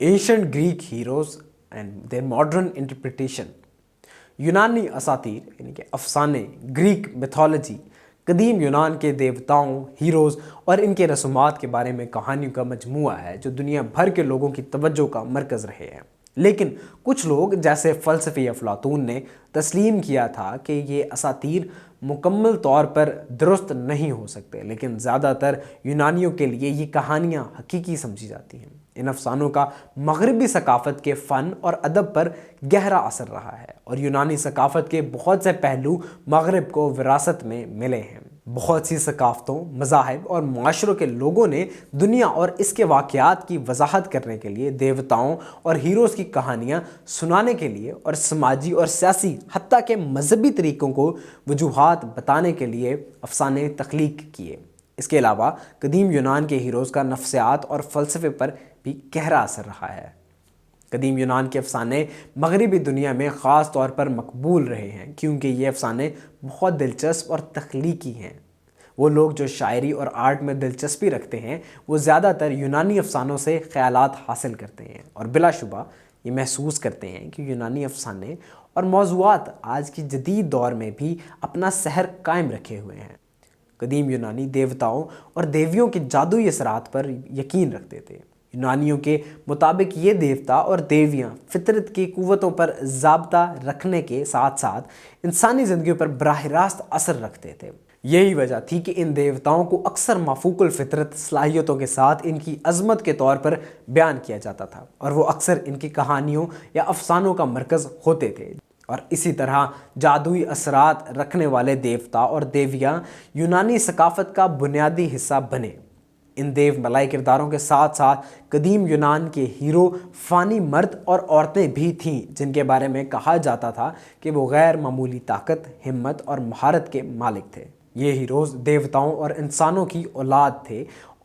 Ancient Greek heroes and their modern interpretation. यूनानी असातीर यानी कि अफसाने, ग्रीक मिथोलॉजी, कदीम यूनान के देवताओं, हीरोज़ और इनके रसूमात के बारे में कहानियों का मजमूआ है जो दुनिया भर के लोगों की तवज्जो का मरकज़ रहे हैं। लेकिन कुछ लोग जैसे फ़लसफ़ी अफलातून ने तस्लीम किया था कि ये असातीर मुकम्मल तौर पर दुरुस्त नहीं हो सकते, लेकिन ज़्यादातर यूनानियों के लिए ये कहानियाँ हकीकी समझी जाती हैं। इन अफसानों का मगरबी सकाफ़त के फ़न और अदब पर गहरा असर रहा है और यूनानी सकाफ़त के बहुत से पहलू मगरब को विरासत में मिले हैं। बहुत सी सकाफ़तों, मज़ाहिब और माशरों के लोगों ने दुनिया और इसके वाक़यात की वजाहत करने के लिए देवताओं और हीरोज़ की कहानियाँ सुनाने के लिए और समाजी और सियासी हत्ता के मजहबी तरीक़ों को वजूहात बताने के लिए अफसाने तख्लीक किए। इसके अलावा कदीम यूनान के हीरोज़ का नफ्सियात और फ़लसफ़े पर भी गहरा असर रहा है। कदीम यूनान के अफसाने मगरबी दुनिया में ख़ास तौर पर मकबूल रहे हैं क्योंकि ये अफसाने बहुत दिलचस्प और तख्लीकी हैं। वो लोग जो शायरी और आर्ट में दिलचस्पी रखते हैं वो ज़्यादातर यूनानी अफसानों से ख़यालात हासिल करते हैं और बिलाशुबा ये महसूस करते हैं कि यूनानी अफसाने और मौज़ूआत आज की जदीद दौर में भी अपना सहर कायम रखे हुए हैं। कदीम यूनानी देवताओं और देवियों के जादुई असरात पर यकीन रखते थे। यूनानियों के मुताबिक ये देवता और देवियाँ फितरत की कुव्वतों पर ज़ाब्ता रखने के साथ साथ इंसानी ज़िंदगी पर बराह रास्त असर रखते थे। यही वजह थी कि इन देवताओं को अक्सर माफूकुल फितरत सलाहियतों के साथ इनकी अज़मत के तौर पर बयान किया जाता था और वो अक्सर इनकी कहानियों या अफसानों का मरकज़ होते थे। और इसी तरह जादुई असरात रखने वाले देवता और देवियाँ यूनानी सकाफ़त का बुनियादी हिस्सा बने। इन देव मलाई किरदारों के साथ साथ कदीम यूनान के हीरो फ़ानी मर्द और औरतें भी थीं जिनके बारे में कहा जाता था कि वो गैर मामूली ताकत, हिम्मत और महारत के मालिक थे। ये हीरोज़ देवताओं और इंसानों की औलाद थे।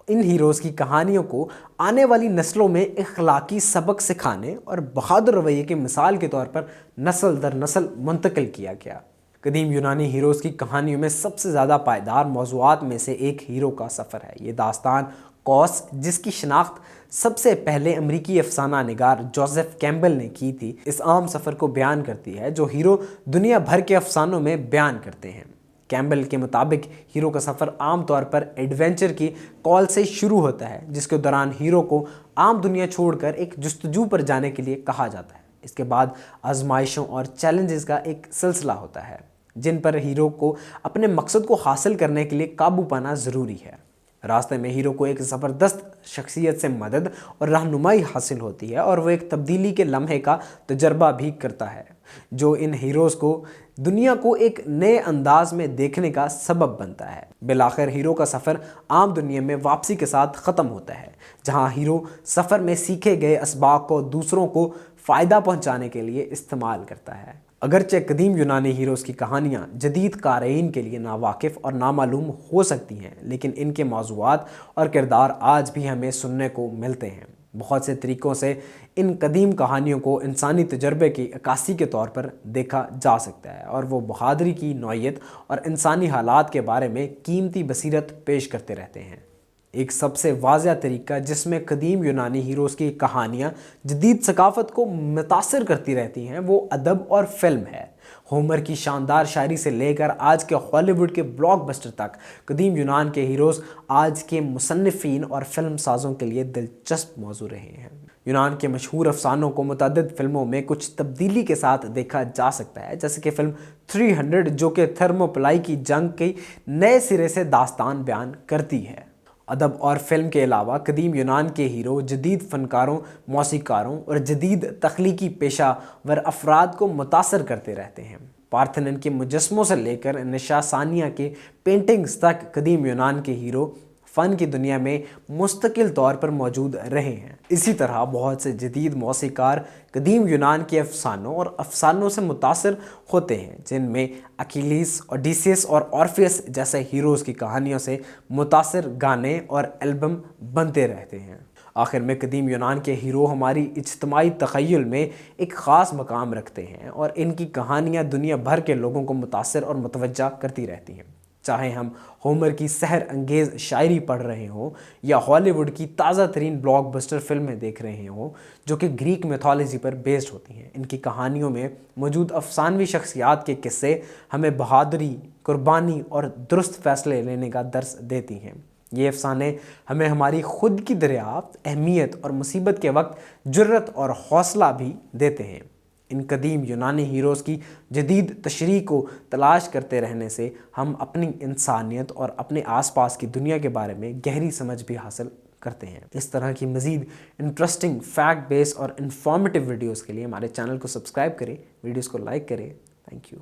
इन हीरोज़ की कहानियों को आने वाली नस्लों में इखलाकी सबक सिखाने और बहादुर रवैये की मिसाल के तौर पर नस्ल दर नस्ल मुंतकिल किया गया। कदीम यूनानी हीरोज़ की कहानियों में सबसे ज़्यादा पायदार मौज़ूआत में से एक हीरो का सफ़र है। ये दास्तान कौस, जिसकी शनाख्त सबसे पहले अमरीकी अफसाना निगार जोसेफ कैम्बल ने की थी, इस आम सफ़र को बयान करती है जो हीरो दुनिया भर के अफसानों में बयान करते हैं। कैम्बल के मुताबिक हीरो का सफ़र आम तौर पर एडवेंचर की कॉल से शुरू होता है जिसके दौरान हीरो को आम दुनिया छोड़कर एक जस्तजू पर जाने के लिए कहा जाता है। इसके बाद आजमाइशों और चैलेंजेस का एक सिलसिला होता है जिन पर हीरो को अपने मकसद को हासिल करने के लिए काबू पाना ज़रूरी है। रास्ते में हीरो को एक ज़बरदस्त शख्सियत से मदद और रहनुमाई हासिल होती है और वो एक तब्दीली के लम्हे का तजर्बा भी करता है जो इन हीरोज़ को दुनिया को एक नए अंदाज में देखने का सबब बनता है। बिलाखिर हीरो का सफ़र आम दुनिया में वापसी के साथ ख़त्म होता है जहां हीरो सफ़र में सीखे गए असबाब को दूसरों को फ़ायदा पहुंचाने के लिए इस्तेमाल करता है। अगरचे कदीम यूनानी हीरोज़ की कहानियाँ जदीद क़ारीन के लिए नावाकिफ़ और नामालूम हो सकती हैं, लेकिन इनके मौज़ूआत और किरदार आज भी हमें सुनने को मिलते हैं। बहुत से तरीक़ों से इन कदीम कहानियों को इंसानी तजर्बे की अक्कासी के तौर पर देखा जा सकता है और वो बहादुरी की नौइयत और इंसानी हालात के बारे में कीमती बसीरत पेश करते रहते हैं। एक सबसे वाज़ह तरीका जिसमें कदीम यूनानी हीरोज़ की कहानियाँ जदीद सकाफ़त को मुतासिर करती रहती हैं वो अदब और फ़िल्म है। होमर की शानदार शायरी से लेकर आज के हॉलीवुड के ब्लॉकबस्टर तक कदीम यूनान के हीरोज़ आज के मुसन्निफ़ीन और फिल्म साज़ों के लिए दिलचस्प मौजू रहे हैं। यूनान के मशहूर अफसानों को मुतअद्दिद फ़िल्मों में कुछ तब्दीली के साथ देखा जा सकता है, जैसे कि फ़िल्म 300 जो कि थर्मोपलाई की जंग की नए सिरे से दास्तान बयान करती है। अदब और फ़िल्म के अलावा कदीम यूनान के हीरो जदीद फ़नकारों, मौसीकारों और जदीद तख्लीकी पेशा वर अफराद को मुतासर करते रहते हैं। पार्थेनन के मुजस्मों से लेकर निशासानिया के पेंटिंग्स तक कदीम यूनान के हीरो फ़न की दुनिया में मुस्तकिल तौर पर मौजूद रहे हैं। इसी तरह बहुत से जदीद मौसीकार कदीम यूनान के अफसानों और अफसानों से मुतासर होते हैं जिनमें अकीलीस, ओडिसियस और ऑर्फियस जैसे हीरोज़ की कहानियों से मुतासर गाने और एल्बम बनते रहते हैं। आखिर में कदीम यूनान के हीरो हमारी इज्तिमाई तख़य्युल में एक ख़ास मकाम रखते हैं और इनकी कहानियाँ दुनिया भर के लोगों को मुतासर और मुतवज्जा करती रहती हैं। چاہے ہم ہومر کی سحر انگیز شاعری پڑھ رہے ہوں یا ہالی ووڈ کی تازہ ترین بلاک بسٹر فلمیں دیکھ رہے ہوں جو کہ گریک میتھولوجی پر بیسڈ ہوتی ہیں، ان کی کہانیوں میں موجود افسانوی شخصیات کے قصے ہمیں بہادری، قربانی اور درست فیصلے لینے کا درس دیتی ہیں۔ یہ افسانے ہمیں ہماری خود کی دریافت، اہمیت اور مصیبت کے وقت جرأت اور حوصلہ بھی دیتے ہیں۔ ان قدیم یونانی ہیروز کی جدید تشریح کو تلاش کرتے رہنے سے ہم اپنی انسانیت اور اپنے آس پاس کی دنیا کے بارے میں گہری سمجھ بھی حاصل کرتے ہیں۔ اس طرح کی مزید انٹرسٹنگ، فیکٹ بیس اور انفارمیٹیو ویڈیوز کے لیے ہمارے چینل کو سبسکرائب کریں، ویڈیوز کو لائک کریں۔ Thank you.